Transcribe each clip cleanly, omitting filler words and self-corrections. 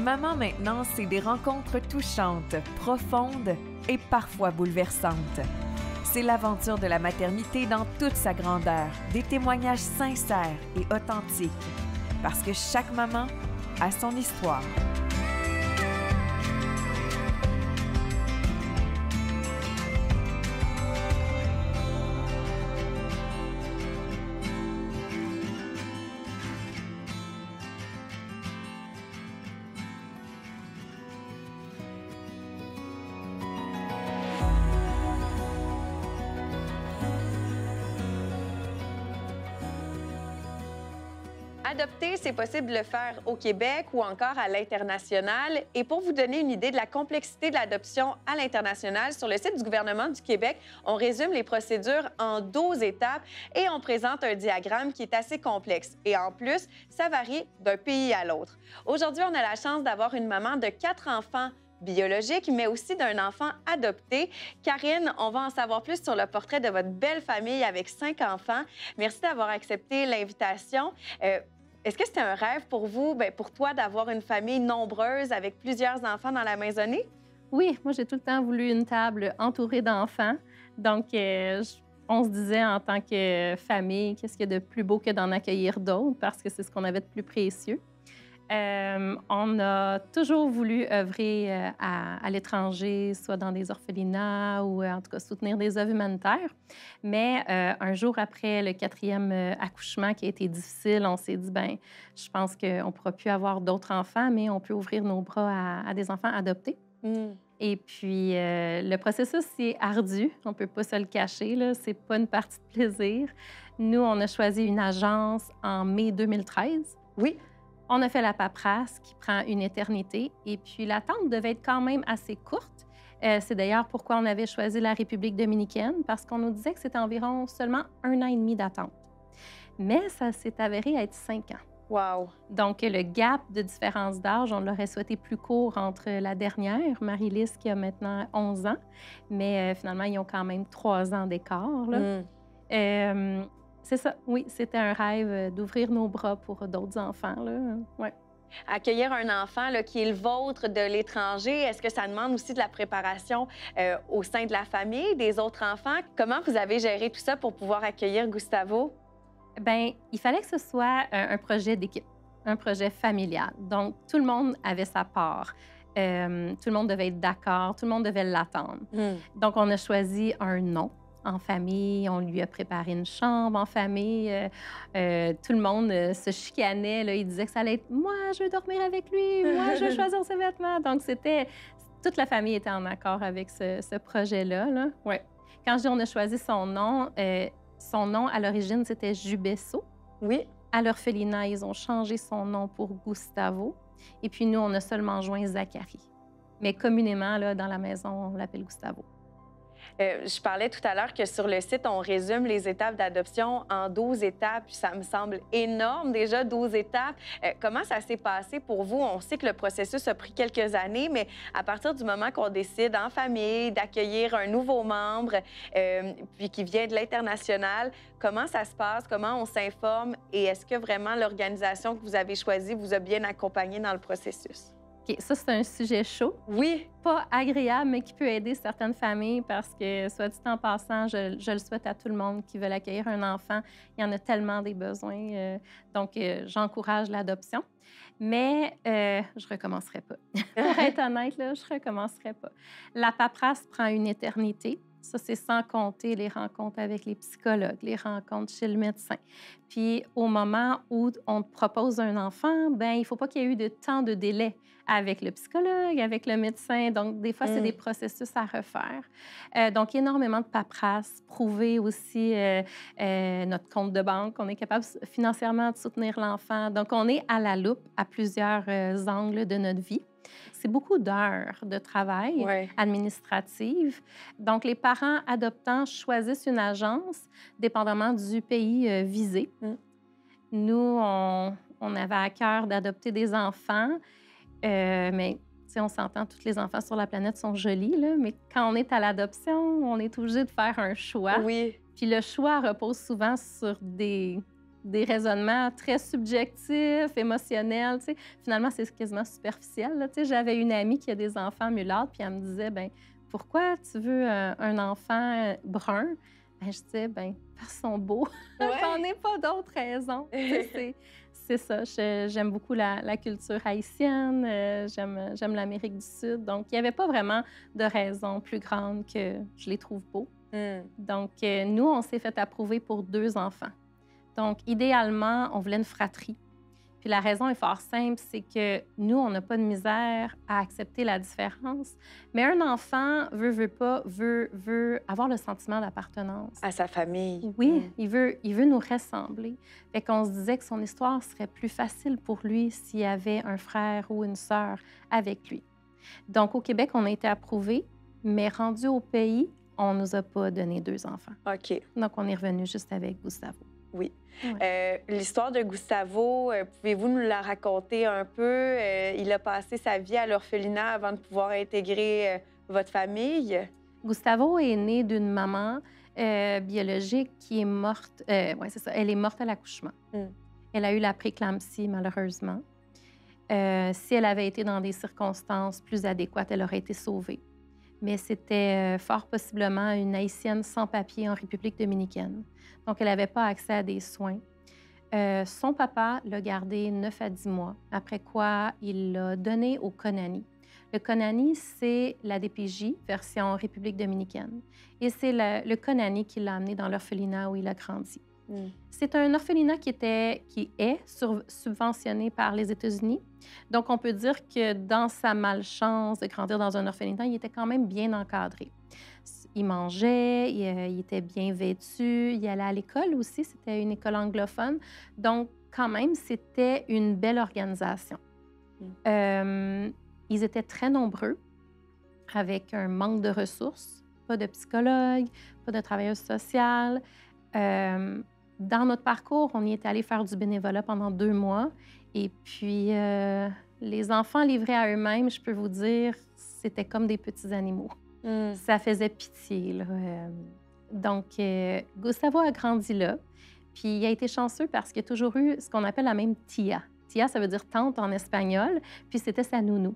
Maman maintenant, c'est des rencontres touchantes, profondes et parfois bouleversantes. C'est l'aventure de la maternité dans toute sa grandeur, des témoignages sincères et authentiques, parce que chaque maman a son histoire. Adopter, c'est possible de le faire au Québec ou encore à l'international. Et pour vous donner une idée de la complexité de l'adoption à l'international, sur le site du gouvernement du Québec, on résume les procédures en 12 étapes et on présente un diagramme qui est assez complexe. Et en plus, ça varie d'un pays à l'autre. Aujourd'hui, on a la chance d'avoir une maman de 4 enfants biologique, mais aussi d'un enfant adopté. Karine, on va en savoir plus sur le portrait de votre belle famille avec 5 enfants. Merci d'avoir accepté l'invitation. Est-ce que c'était un rêve pour vous, pour toi, d'avoir une famille nombreuse avec plusieurs enfants dans la maisonnée? Oui, moi, j'ai tout le temps voulu une table entourée d'enfants. Donc, on se disait en tant que famille, qu'est-ce qu'il y a de plus beau que d'en accueillir d'autres, parce que c'est ce qu'on avait de plus précieux. On a toujours voulu œuvrer à l'étranger, soit dans des orphelinats ou en tout cas soutenir des œuvres humanitaires. Mais un jour après le 4e accouchement qui a été difficile, on s'est dit, bien, je pense qu'on ne pourra plus avoir d'autres enfants, mais on peut ouvrir nos bras à des enfants adoptés. Et puis, le processus, c'est ardu. On ne peut pas se le cacher. Ce n'est pas une partie de plaisir. Nous, on a choisi une agence en mai 2013. Oui. On a fait la paperasse qui prend une éternité et puis l'attente devait être quand même assez courte. C'est d'ailleurs pourquoi on avait choisi la République dominicaine, parce qu'on nous disait que c'était environ seulement 1 an et demi d'attente. Mais ça s'est avéré être 5 ans. Wow! Donc, le gap de différence d'âge, on l'aurait souhaité plus court entre la dernière, Marie-Lise, qui a maintenant 11 ans, mais finalement, ils ont quand même 3 ans d'écart. C'est ça, oui, c'était un rêve d'ouvrir nos bras pour d'autres enfants. Ouais. Accueillir un enfant qui est le vôtre de l'étranger, est-ce que ça demande aussi de la préparation au sein de la famille, des autres enfants? Comment vous avez géré tout ça pour pouvoir accueillir Gustavo? Bien, il fallait que ce soit un projet d'équipe, un projet familial. Donc, tout le monde avait sa part. Tout le monde devait être d'accord, tout le monde devait l'attendre. Donc, on a choisi un nom. En famille, on lui a préparé une chambre en famille. Tout le monde se chicanait. Là. Il disait que ça allait être « moi, je veux dormir avec lui, moi, je veux choisir ses vêtements ». Donc, toute la famille était en accord avec ce projet-là. Là. Ouais. Quand je dis on a choisi son nom à l'origine, c'était Jubesso. Oui. À l'orphelinat, ils ont changé son nom pour Gustavo. Et puis nous, on a seulement joint Zachary. Mais communément, là, dans la maison, on l'appelle Gustavo. Je parlais tout à l'heure que sur le site, on résume les étapes d'adoption en 12 étapes. Ça me semble énorme, déjà, 12 étapes. Comment ça s'est passé pour vous? On sait que le processus a pris quelques années, mais à partir du moment qu'on décide en famille d'accueillir un nouveau membre, puis qui vient de l'international, comment ça se passe? Comment on s'informe? Et est-ce que vraiment l'organisation que vous avez choisie vous a bien accompagné dans le processus? OK, ça, c'est un sujet chaud. Oui. Pas agréable, mais qui peut aider certaines familles parce que, soit dit en passant, je le souhaite à tout le monde qui veut accueillir un enfant. Il y en a tellement des besoins. Donc, j'encourage l'adoption. Mais je recommencerai pas. Pour être honnête, là, je recommencerai pas. La paperasse prend une éternité. Ça, c'est sans compter les rencontres avec les psychologues, les rencontres chez le médecin. Puis, au moment où on te propose un enfant, bien, il ne faut pas qu'il y ait eu de temps de délai avec le psychologue, avec le médecin. Donc, des fois, c'est des processus à refaire. Donc, énormément de paperasse, prouver aussi notre compte de banque, qu'on est capable financièrement de soutenir l'enfant. Donc, on est à la loupe à plusieurs angles de notre vie. C'est beaucoup d'heures de travail administratif. Donc, les parents adoptants choisissent une agence dépendamment du pays visé. Nous, on avait à cœur d'adopter des enfants, mais on s'entend, tous les enfants sur la planète sont jolis, là, mais quand on est à l'adoption, on est obligé de faire un choix. Oui. Puis le choix repose souvent sur des des raisonnements très subjectifs, émotionnels. Tu sais. Finalement, c'est quasiment superficiel. Là. Tu sais, j'avais une amie qui a des enfants mulâtres, puis elle me disait, ben pourquoi tu veux un enfant brun? Ben, je disais, ben parce qu'ils sont beaux. Ouais. J'en ai pas d'autres raisons. Tu sais, c'est ça. J'aime beaucoup la culture haïtienne. J'aime l'Amérique du Sud. Donc, il n'y avait pas vraiment de raison plus grande que je les trouve beaux. Donc, nous, on s'est fait approuver pour 2 enfants. Donc, idéalement, on voulait une fratrie. Puis la raison est fort simple, c'est que nous, on n'a pas de misère à accepter la différence. Mais un enfant veut avoir le sentiment d'appartenance. À sa famille. Oui, il veut nous ressembler. Fait qu'on se disait que son histoire serait plus facile pour lui s'il y avait un frère ou une sœur avec lui. Donc, au Québec, on a été approuvés, mais rendu au pays, on ne nous a pas donné 2 enfants. OK. Donc, on est revenu juste avec Gustavo. Oui. Ouais. L'histoire de Gustavo, pouvez-vous nous la raconter un peu? Il a passé sa vie à l'orphelinat avant de pouvoir intégrer votre famille. Gustavo est né d'une maman biologique qui est morte. Oui, c'est ça. Elle est morte à l'accouchement. Elle a eu la préclampsie, malheureusement. Si elle avait été dans des circonstances plus adéquates, elle aurait été sauvée. Mais c'était fort possiblement une Haïtienne sans papier en République dominicaine. Donc, elle n'avait pas accès à des soins. Son papa l'a gardée 9 à 10 mois, après quoi il l'a donnée au Conani. Le Conani, c'est la DPJ, version République dominicaine. Et c'est le Conani qui l'a amené dans l'orphelinat où il a grandi. C'est un orphelinat qui est subventionné par les États-Unis. Donc, on peut dire que dans sa malchance de grandir dans un orphelinat, il était quand même bien encadré. Il mangeait, il était bien vêtu, il allait à l'école aussi, c'était une école anglophone. Donc, quand même, c'était une belle organisation. Ils étaient très nombreux, avec un manque de ressources, pas de psychologue, pas de travailleuse sociale. Dans notre parcours, on y est allé faire du bénévolat pendant 2 mois. Et puis, les enfants livrés à eux-mêmes, je peux vous dire, c'était comme des petits animaux. Ça faisait pitié, là. Donc, Gustavo a grandi là. Puis, il a été chanceux parce qu'il a toujours eu ce qu'on appelle la même tia. Tia, ça veut dire tante en espagnol. Puis, c'était sa nounou.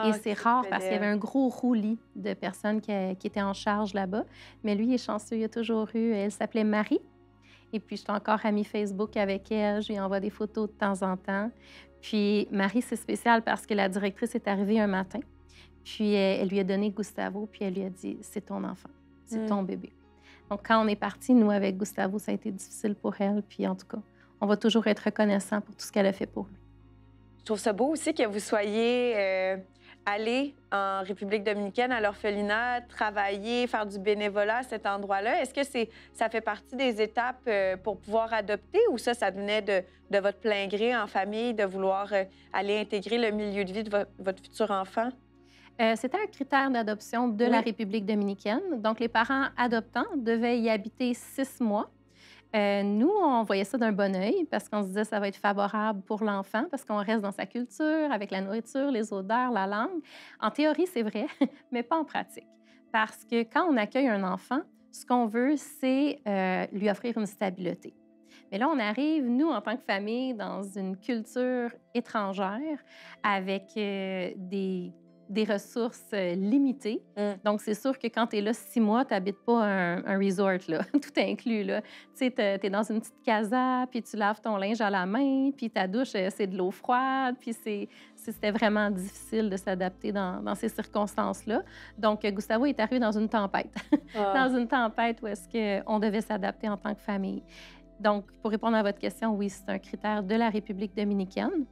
Et c'est rare parce qu'il y avait un gros roulis de personnes qui étaient en charge là-bas. Mais lui, il est chanceux. Il a toujours eu... Elle s'appelait Marie. Et puis, je suis encore amie Facebook avec elle. Je lui envoie des photos de temps en temps. Puis, Marie, c'est spécial parce que la directrice est arrivée un matin. Puis, elle lui a donné Gustavo. Puis, elle lui a dit, c'est ton enfant. C'est ton bébé. Donc, quand on est partis, nous, avec Gustavo, ça a été difficile pour elle. Puis, en tout cas, on va toujours être reconnaissant pour tout ce qu'elle a fait pour lui. Je trouve ça beau aussi que vous soyez allé en République dominicaine à l'orphelinat, travailler, faire du bénévolat à cet endroit-là. Est-ce que ça fait partie des étapes pour pouvoir adopter ou ça venait de votre plein gré en famille, de vouloir aller intégrer le milieu de vie de votre futur enfant? C'était un critère d'adoption de la République dominicaine. Donc, les parents adoptants devaient y habiter 6 mois. Nous, on voyait ça d'un bon œil parce qu'on se disait que ça va être favorable pour l'enfant parce qu'on reste dans sa culture, avec la nourriture, les odeurs, la langue. En théorie, c'est vrai, mais pas en pratique. Parce que quand on accueille un enfant, ce qu'on veut, c'est lui offrir une stabilité. Mais là, on arrive, nous, en tant que famille, dans une culture étrangère avec des ressources limitées. Donc, c'est sûr que quand tu es là 6 mois, tu n'habites pas un resort, là, tout inclus. Tu sais, tu es dans une petite casa, puis tu laves ton linge à la main, puis ta douche, c'est de l'eau froide, puis c'était vraiment difficile de s'adapter dans ces circonstances-là. Donc, Gustavo est arrivé dans une tempête. Dans une tempête où est-ce qu'on devait s'adapter en tant que famille. Donc, pour répondre à votre question, oui, c'est un critère de la République dominicaine.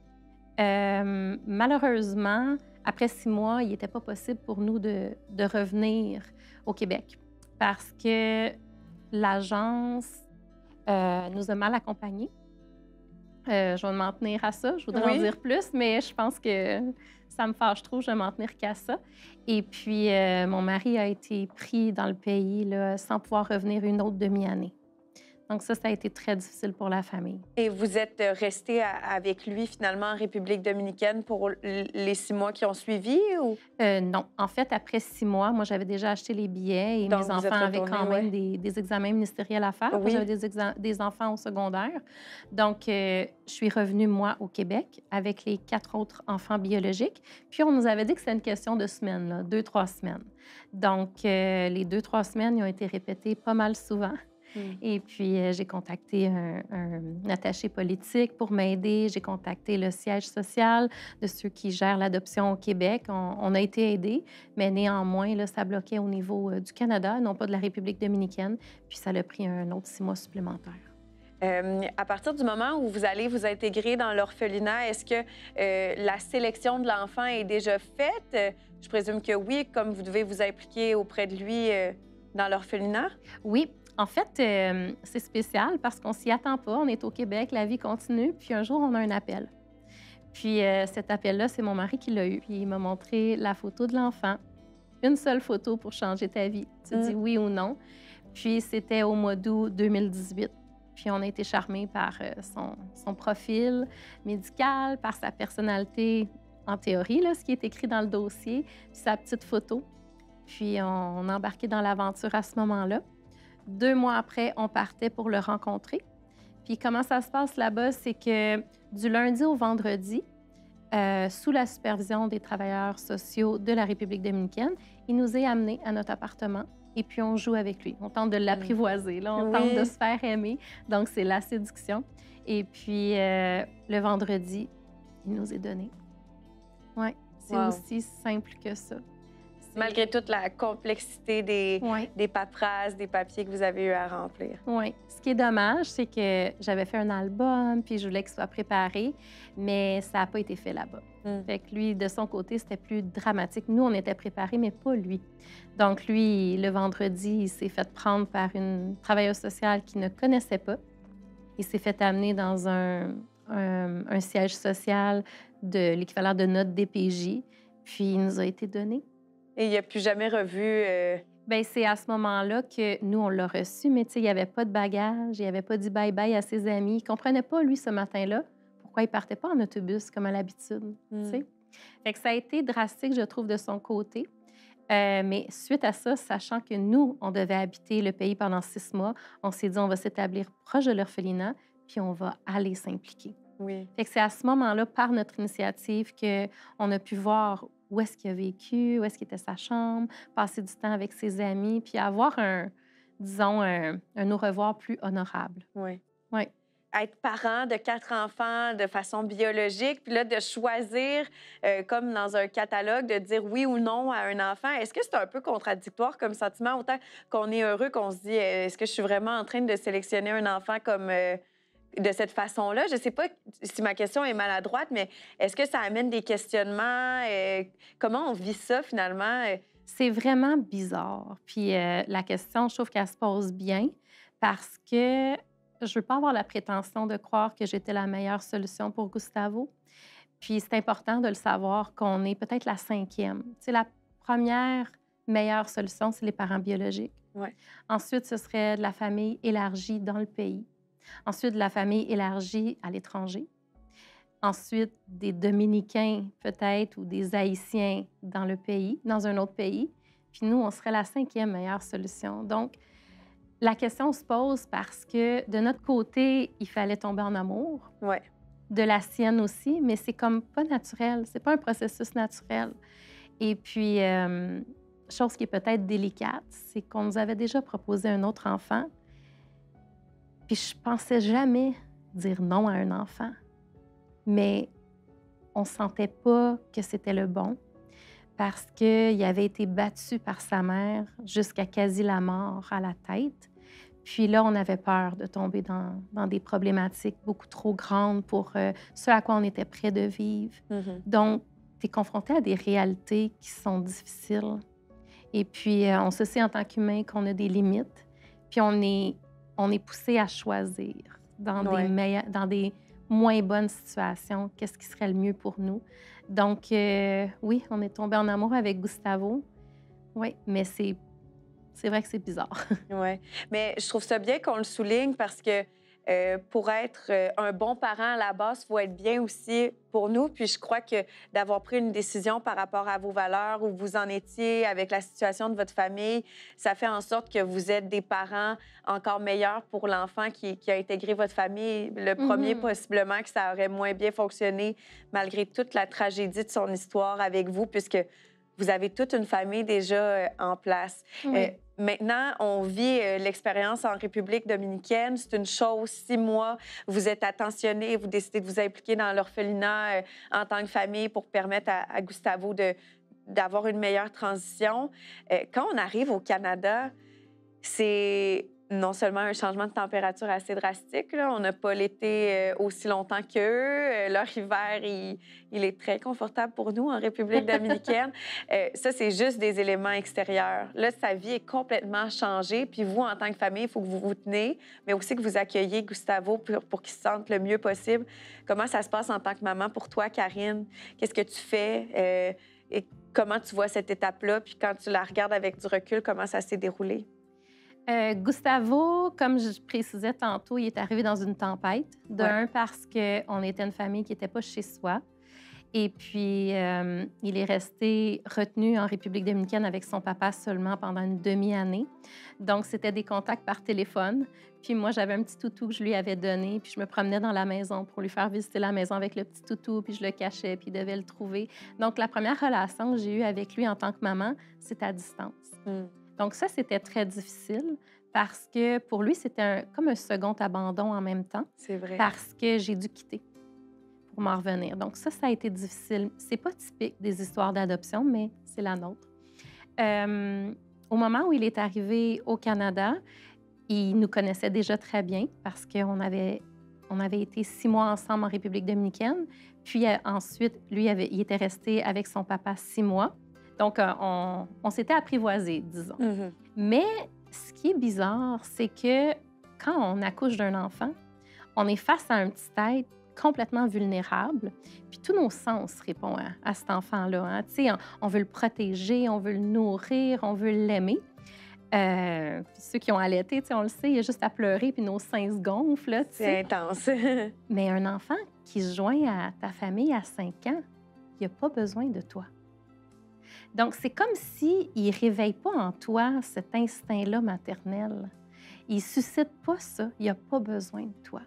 Malheureusement, après 6 mois, il n'était pas possible pour nous de revenir au Québec parce que l'agence nous a mal accompagnés. Je vais m'en tenir à ça. Je voudrais en dire plus, mais je pense que ça me fâche trop. Je vais m'en tenir qu'à ça. Et puis, mon mari a été pris dans le pays là, sans pouvoir revenir une autre demi-année. Donc ça a été très difficile pour la famille. Et vous êtes resté avec lui finalement en République dominicaine pour les 6 mois qui ont suivi? Ou... Non. En fait, après 6 mois, moi, j'avais déjà acheté les billets et Donc, mes vous enfants êtes avaient retourné, quand même ouais. des examens ministériels à faire. Parce que Oui. j'avais des enfants au secondaire. Donc, je suis revenue, moi, au Québec avec les 4 autres enfants biologiques. Puis, on nous avait dit que c'était une question de semaines, là, 2-3 semaines. Donc, les 2-3 semaines, ils ont été répétées pas mal souvent. Et puis, j'ai contacté un attaché politique pour m'aider. J'ai contacté le siège social de ceux qui gèrent l'adoption au Québec. On a été aidés, mais néanmoins, là, ça bloquait au niveau du Canada, non pas de la République dominicaine. Puis, ça a pris un autre 6 mois supplémentaires. À partir du moment où vous allez vous intégrer dans l'orphelinat, est-ce que la sélection de l'enfant est déjà faite? Je présume que oui, comme vous devez vous impliquer auprès de lui dans l'orphelinat. Oui. En fait, c'est spécial parce qu'on s'y attend pas. On est au Québec, la vie continue, puis un jour, on a un appel. Puis cet appel-là, c'est mon mari qui l'a eu. Puis il m'a montré la photo de l'enfant. Une seule photo pour changer ta vie. Tu dis oui ou non. Puis c'était au mois d'août 2018. Puis on a été charmés par son profil médical, par sa personnalité en théorie, là, ce qui est écrit dans le dossier, puis sa petite photo. Puis on a embarqué dans l'aventure à ce moment-là. 2 mois après, on partait pour le rencontrer. Puis comment ça se passe là-bas, c'est que du lundi au vendredi, sous la supervision des travailleurs sociaux de la République dominicaine, il nous est amené à notre appartement et puis on joue avec lui. On tente de l'apprivoiser, là, on tente de se faire aimer. Donc, c'est la séduction. Et puis, le vendredi, il nous est donné. Oui, c'est aussi simple que ça. Malgré toute la complexité des paperasses, des papiers que vous avez eu à remplir. Oui. Ce qui est dommage, c'est que j'avais fait un album, puis je voulais qu'il soit préparé, mais ça n'a pas été fait là-bas. Fait que lui, de son côté, c'était plus dramatique. Nous, on était préparés, mais pas lui. Donc, lui, le vendredi, il s'est fait prendre par une travailleuse sociale qu'il ne connaissait pas. Il s'est fait amener dans un siège social de l'équivalent de notre DPJ, puis il nous a été donné. Et il n'a plus jamais revu... Bien, c'est à ce moment-là que nous, on l'a reçu, mais tu sais, il n'y avait pas de bagage, il n'avait pas dit bye-bye à ses amis. Il ne comprenait pas, lui, ce matin-là, pourquoi il ne partait pas en autobus comme à l'habitude, tu sais. Fait que ça a été drastique, je trouve, de son côté. Mais suite à ça, sachant que nous, on devait habiter le pays pendant 6 mois, on s'est dit, on va s'établir proche de l'orphelinat, puis on va aller s'impliquer. Oui. Fait que c'est à ce moment-là, par notre initiative, qu'on a pu voir où est-ce qu'il a vécu, où est-ce qu'il était sa chambre, passer du temps avec ses amis, puis avoir un au revoir plus honorable. Oui. Oui. Être parent de 4 enfants de façon biologique, puis là, de choisir, comme dans un catalogue, de dire oui ou non à un enfant, est-ce que c'est un peu contradictoire comme sentiment? Autant qu'on est heureux, qu'on se dit, est-ce que je suis vraiment en train de sélectionner un enfant comme... de cette façon-là. Je ne sais pas si ma question est maladroite, mais est-ce que ça amène des questionnements? Comment on vit ça, finalement? C'est vraiment bizarre. Puis la question, je trouve qu'elle se pose bien parce que je ne veux pas avoir la prétention de croire que j'étais la meilleure solution pour Gustavo. Puis c'est important de le savoir qu'on est peut-être la 5e. Tu sais, la première meilleure solution, c'est les parents biologiques. Ouais. Ensuite, ce serait de la famille élargie dans le pays. Ensuite, de la famille élargie à l'étranger. Ensuite, des Dominicains peut-être ou des Haïtiens dans le pays, dans un autre pays. Puis nous, on serait la 5e meilleure solution. Donc, la question se pose parce que de notre côté, il fallait tomber en amour. Ouais. De la sienne aussi, mais c'est comme pas naturel. C'est pas un processus naturel. Et puis, chose qui est peut-être délicate, c'est qu'on nous avait déjà proposé un autre enfant. Puis je pensais jamais dire non à un enfant. Mais on sentait pas que c'était le bon parce qu'il avait été battu par sa mère jusqu'à quasi la mort à la tête. Puis là, on avait peur de tomber dans des problématiques beaucoup trop grandes pour ce à quoi on était prêt de vivre. Donc, tu es confronté à des réalités qui sont difficiles. Et puis, on se sait en tant qu'humain qu'on a des limites. Puis, on est poussé à choisir dans des moins bonnes situations qu'est-ce qui serait le mieux pour nous. Donc, oui, on est tombé en amour avec Gustavo. Oui, mais c'est C'est vrai que c'est bizarre. Oui. Mais je trouve ça bien qu'on le souligne parce que pour être un bon parent à la base, il faut être bien aussi pour nous. Puis je crois que d'avoir pris une décision par rapport à vos valeurs, où vous en étiez avec la situation de votre famille, ça fait en sorte que vous êtes des parents encore meilleurs pour l'enfant qui a intégré votre famille. Le premier, possiblement, que ça aurait moins bien fonctionné malgré toute la tragédie de son histoire avec vous, puisque vous avez toute une famille déjà en place. Oui. Maintenant, on vit l'expérience en République dominicaine. C'est une chose, 6 mois, vous êtes attentionné, vous décidez de vous impliquer dans l'orphelinat en tant que famille pour permettre à Gustavo d'avoir une meilleure transition. Quand on arrive au Canada, c'est non seulement un changement de température assez drastique, là. On n'a pas l'été aussi longtemps qu'eux. Leur hiver, il est très confortable pour nous en République dominicaine. Ça, c'est juste des éléments extérieurs. Là, sa vie est complètement changée. Puis vous, en tant que famille, il faut que vous vous tenez, mais aussi que vous accueillez Gustavo pour qu'il se sente le mieux possible. Comment ça se passe en tant que maman pour toi, Karine? Qu'est-ce que tu fais? Et comment tu vois cette étape-là? Puis quand tu la regardes avec du recul, comment ça s'est déroulé? Gustavo, comme je précisais tantôt, il est arrivé dans une tempête. D'un, parce qu'on était une famille qui n'était pas chez soi. Et puis, il est resté retenu en République dominicaine avec son papa seulement pendant une demi-année. Donc, c'était des contacts par téléphone. Puis moi, j'avais un petit toutou que je lui avais donné. Puis je me promenais dans la maison pour lui faire visiter la maison avec le petit toutou. Puis je le cachais, puis il devait le trouver. Donc, la première relation que j'ai eue avec lui en tant que maman, c'est à distance. Donc ça, c'était très difficile parce que pour lui, c'était comme un second abandon en même temps. C'est vrai. Parce que j'ai dû quitter pour m'en revenir. Donc ça a été difficile. C'est pas typique des histoires d'adoption, mais c'est la nôtre. Au moment où il est arrivé au Canada, il nous connaissait déjà très bien parce qu'on avait été 6 mois ensemble en République dominicaine. Puis ensuite, lui, il était resté avec son papa 6 mois. Donc, on s'était apprivoisés, disons. Mais ce qui est bizarre, c'est que quand on accouche d'un enfant, on est face à un petit être complètement vulnérable, puis tous nos sens répondent à cet enfant-là. Hein. Tu sais, on veut le protéger, on veut le nourrir, on veut l'aimer. Puis ceux qui ont allaité, on le sait, il y a juste à pleurer, puis nos seins se gonflent. Là, c'est intense. Mais un enfant qui se joint à ta famille à 5 ans, il n'a pas besoin de toi. Donc, c'est comme s'il ne réveille pas en toi cet instinct-là maternel. Il ne suscite pas ça. Il n'a pas besoin de toi.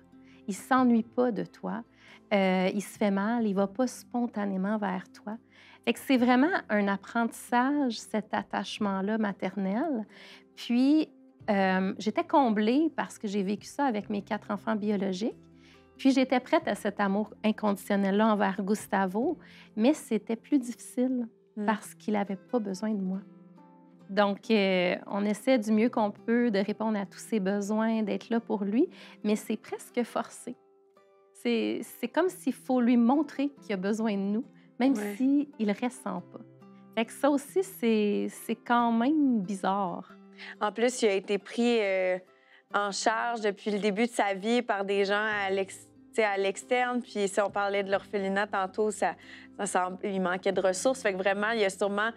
Il ne s'ennuie pas de toi. Il se fait mal. Il ne va pas spontanément vers toi. Fait que c'est vraiment un apprentissage, cet attachement-là maternel. Puis, j'étais comblée parce que j'ai vécu ça avec mes 4 enfants biologiques. Puis, j'étais prête à cet amour inconditionnel-là envers Gustavo, mais c'était plus difficile. Parce qu'il n'avait pas besoin de moi. Donc, on essaie du mieux qu'on peut de répondre à tous ses besoins, d'être là pour lui, mais c'est presque forcé. C'est comme s'il faut lui montrer qu'il a besoin de nous, même s'il ne le ressent pas. Fait que ça aussi, c'est quand même bizarre. En plus, il a été pris en charge depuis le début de sa vie par des gens à l'externe. Puis si on parlait de l'orphelinat tantôt, il manquait de ressources. Fait que vraiment, il y a sûrement,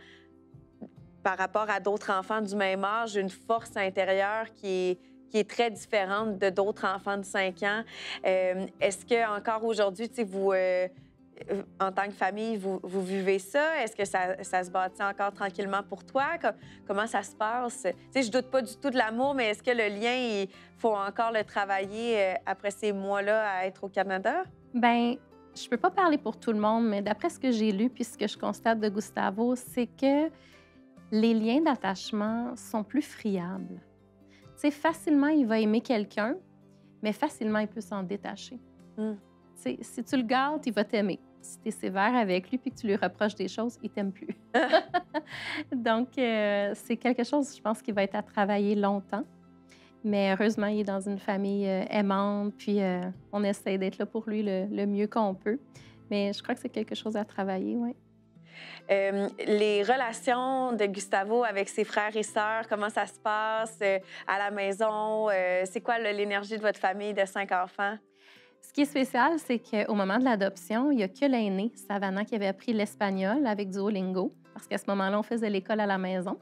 par rapport à d'autres enfants du même âge, une force intérieure qui est très différente de d'autres enfants de 5 ans. Est-ce que encore aujourd'hui, vous, en tant que famille, vous vivez ça? Est-ce que ça se bâtit encore tranquillement pour toi? Comment ça se passe? Je doute pas du tout de l'amour, mais est-ce que le lien, il faut encore le travailler après ces mois-là à être au Canada? Bien, je peux pas parler pour tout le monde, mais d'après ce que j'ai lu puis ce que je constate de Gustavo, c'est que les liens d'attachement sont plus friables. Tu sais, facilement, il va aimer quelqu'un, mais facilement, il peut s'en détacher. Si tu le gardes, il va t'aimer. Si tu es sévère avec lui puis que tu lui reproches des choses, il t'aime plus. Donc, c'est quelque chose, je pense, qui va être à travailler longtemps. Mais heureusement, il est dans une famille aimante, puis on essaie d'être là pour lui le mieux qu'on peut. Mais je crois que c'est quelque chose à travailler, oui. Les relations de Gustavo avec ses frères et sœurs, comment ça se passe à la maison? C'est quoi l'énergie de votre famille de 5 enfants? Ce qui est spécial, c'est qu'au moment de l'adoption, il n'y a que l'aîné, Savannah, qui avait appris l'espagnol avec Duolingo, parce qu'à ce moment-là, on faisait l'école à la maison.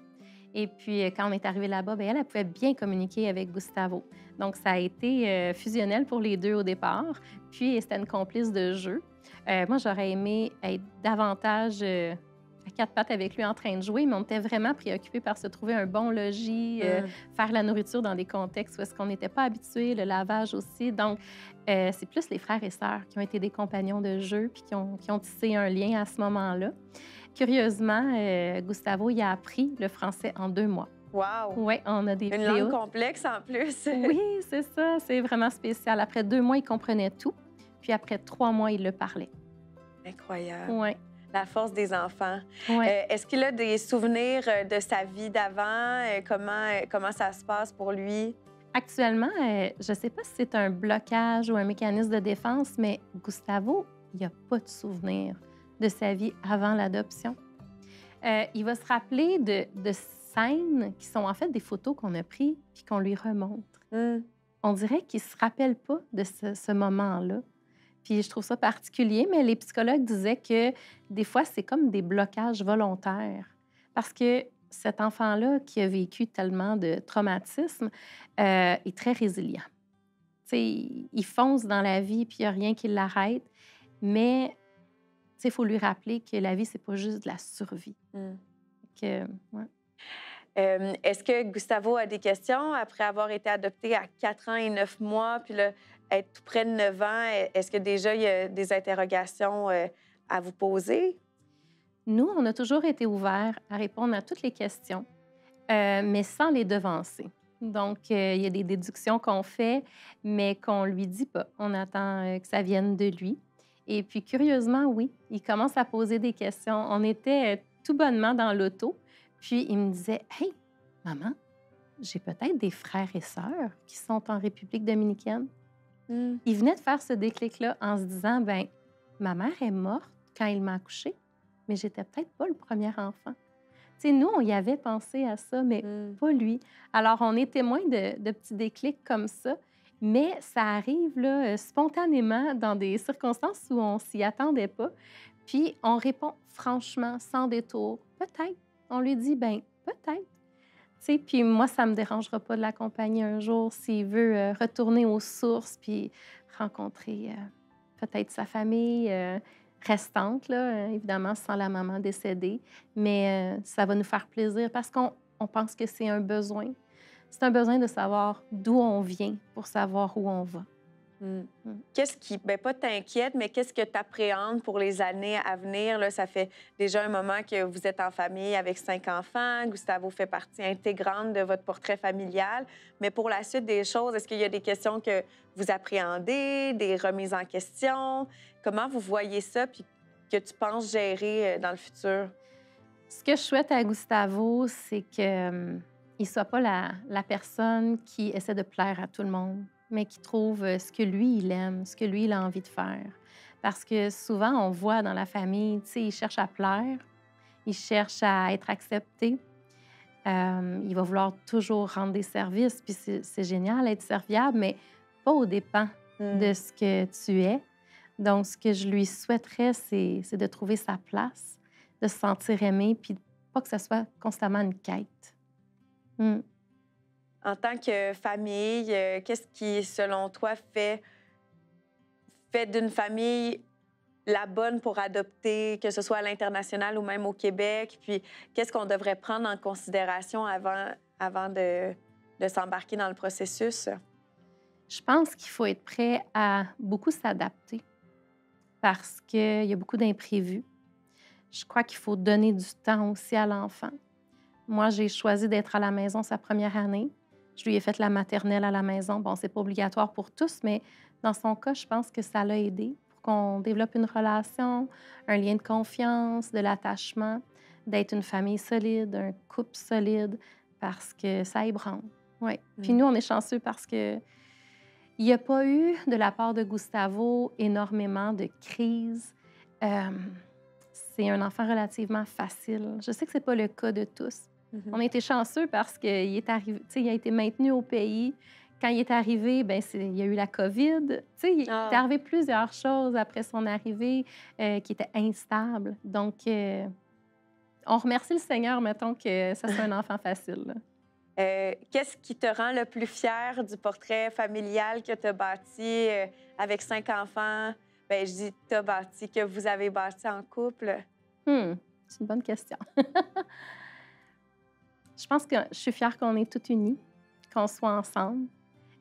Et puis, quand on est arrivé là-bas, bien, elle pouvait bien communiquer avec Gustavo. Donc, ça a été fusionnel pour les deux au départ. Puis, c'était une complice de jeu. Moi, j'aurais aimé être davantage à quatre pattes avec lui en train de jouer, mais on était vraiment préoccupés par se trouver un bon logis, faire la nourriture dans des contextes où est-ce qu'on n'était pas habitué, le lavage aussi. Donc, c'est plus les frères et sœurs qui ont été des compagnons de jeu puis qui ont tissé un lien à ce moment-là. Curieusement, Gustavo, il a appris le français en 2 mois. Wow! Oui, on a des Une vidéos. langue complexe en plus. Oui, c'est ça. C'est vraiment spécial. Après 2 mois, il comprenait tout. Puis après 3 mois, il le parlait. Incroyable. Oui, La force des enfants. oui. Est-ce qu'il a des souvenirs de sa vie d'avant? Comment ça se passe pour lui? Actuellement, je ne sais pas si c'est un blocage ou un mécanisme de défense, mais Gustavo, il n'a pas de souvenir de sa vie avant l'adoption. Il va se rappeler de scènes qui sont en fait des photos qu'on a prises puis qu'on lui remontre. On dirait qu'il ne se rappelle pas de ce moment-là. Puis je trouve ça particulier, mais les psychologues disaient que des fois, c'est comme des blocages volontaires. Parce que cet enfant-là, qui a vécu tellement de traumatismes, est très résilient. Tu sais, il fonce dans la vie, puis il n'y a rien qui l'arrête. Mais il faut lui rappeler que la vie, c'est pas juste de la survie. Que, ouais. Est-ce que Gustavo a des questions après avoir été adopté à 4 ans et 9 mois, puis là, être tout près de 9 ans? Est-ce que déjà il y a des interrogations à vous poser? Nous, on a toujours été ouverts à répondre à toutes les questions, mais sans les devancer. Donc, il y a des déductions qu'on fait, mais qu'on lui dit pas. On attend que ça vienne de lui. Et puis, curieusement, oui, il commence à poser des questions. On était tout bonnement dans l'auto, puis il me disait « Hey, maman, j'ai peut-être des frères et sœurs qui sont en République dominicaine. » Il venait de faire ce déclic-là en se disant « Ben, ma mère est morte quand il m'a accouchée, mais j'étais peut-être pas le premier enfant. » Tu sais, nous, on y avait pensé à ça, mais pas lui. Alors, on est témoin de petits déclics comme ça, mais ça arrive là, spontanément dans des circonstances où on s'y attendait pas. Puis, on répond franchement, sans détour, peut-être. On lui dit, ben peut-être. Tu sais, puis moi, ça me dérangera pas de l'accompagner un jour s'il veut retourner aux sources puis rencontrer peut-être sa famille restante, là, évidemment, sans la maman décédée. Mais ça va nous faire plaisir parce qu'on pense que c'est un besoin. C'est un besoin de savoir d'où on vient pour savoir où on va. Qu'est-ce qui, pas t'inquiète, mais qu'est-ce que tu appréhendes pour les années à venir? Là, ça fait déjà un moment que vous êtes en famille avec 5 enfants. Gustavo fait partie intégrante de votre portrait familial. Mais pour la suite des choses, est-ce qu'il y a des questions que vous appréhendez, des remises en question? Comment vous voyez ça puis que tu penses gérer dans le futur? Ce que je souhaite à Gustavo, c'est qu'il ne soit pas la personne qui essaie de plaire à tout le monde, mais qui trouve ce que lui, il aime, ce que lui, il a envie de faire. Parce que souvent, on voit dans la famille, tu sais, il cherche à plaire, il cherche à être accepté, il va vouloir toujours rendre des services, puis c'est génial, être serviable, mais pas aux dépens de ce que tu es. Donc, ce que je lui souhaiterais, c'est de trouver sa place, de se sentir aimé, puis pas que ce soit constamment une quête. En tant que famille, qu'est-ce qui, selon toi, fait d'une famille la bonne pour adopter, que ce soit à l'international ou même au Québec? Puis, qu'est-ce qu'on devrait prendre en considération avant de s'embarquer dans le processus? Je pense qu'il faut être prêt à beaucoup s'adapter parce qu'il y a beaucoup d'imprévus. Je crois qu'il faut donner du temps aussi à l'enfant. Moi, j'ai choisi d'être à la maison sa première année. Je lui ai fait la maternelle à la maison. Bon, c'est pas obligatoire pour tous, mais dans son cas, je pense que ça l'a aidé pour qu'on développe une relation, un lien de confiance, de l'attachement, d'être une famille solide, un couple solide, parce que ça ébranle. Ouais. Puis nous, on est chanceux parce que il n'y a pas eu, de la part de Gustavo, énormément de crises. C'est un enfant relativement facile. Je sais que c'est pas le cas de tous. On a été chanceux parce qu'il est arrivé, il a été maintenu au pays. Quand il est arrivé, il y a eu la COVID. Il est arrivé plusieurs choses après son arrivée qui étaient instables. Donc, On remercie le Seigneur, mettons, que ça soit un enfant facile, là. Qu'est-ce qui te rend le plus fier du portrait familial que tu as bâti avec 5 enfants? Bien, je dis « t'as bâti », que vous avez bâti en couple. C'est une bonne question. Je pense que je suis fière qu'on est tous unis, qu'on soit ensemble.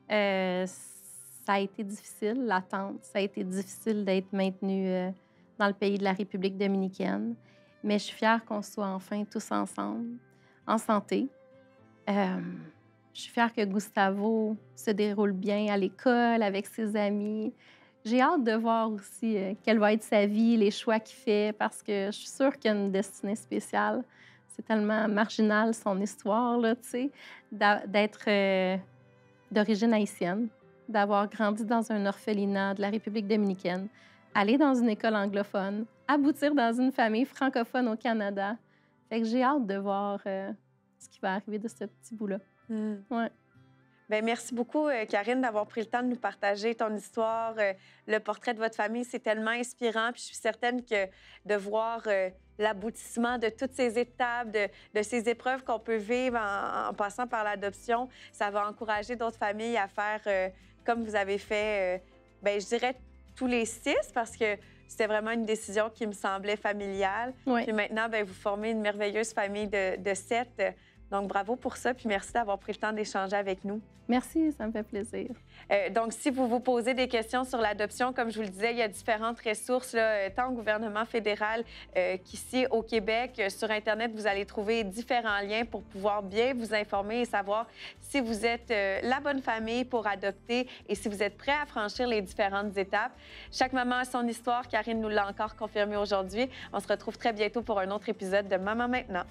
Ça a été difficile, l'attente. Ça a été difficile d'être maintenu dans le pays de la République dominicaine. Mais je suis fière qu'on soit enfin tous ensemble, en santé. Je suis fière que Gustavo se déroule bien à l'école, avec ses amis. J'ai hâte de voir aussi quelle va être sa vie, les choix qu'il fait, parce que je suis sûre qu'il a une destinée spéciale. C'est tellement marginal, son histoire, là, tu sais, d'être d'origine haïtienne, d'avoir grandi dans un orphelinat de la République dominicaine, aller dans une école anglophone, aboutir dans une famille francophone au Canada. Fait que j'ai hâte de voir ce qui va arriver de ce petit bout-là. Ouais. Bien, merci beaucoup, Karine, d'avoir pris le temps de nous partager ton histoire, le portrait de votre famille. C'est tellement inspirant. Puis je suis certaine que de voir l'aboutissement de toutes ces étapes, de ces épreuves qu'on peut vivre en passant par l'adoption, ça va encourager d'autres familles à faire comme vous avez fait, bien, je dirais tous les 6, parce que c'était vraiment une décision qui me semblait familiale. Ouais. Puis maintenant, bien, vous formez une merveilleuse famille de 7. Donc, bravo pour ça, puis merci d'avoir pris le temps d'échanger avec nous. Merci, ça me fait plaisir. Donc, si vous vous posez des questions sur l'adoption, comme je vous le disais, il y a différentes ressources, là, tant au gouvernement fédéral qu'ici au Québec. Sur Internet, vous allez trouver différents liens pour pouvoir bien vous informer et savoir si vous êtes la bonne famille pour adopter et si vous êtes prêt à franchir les différentes étapes. Chaque maman a son histoire. Karine nous l'a encore confirmé aujourd'hui. On se retrouve très bientôt pour un autre épisode de Maman Maintenant.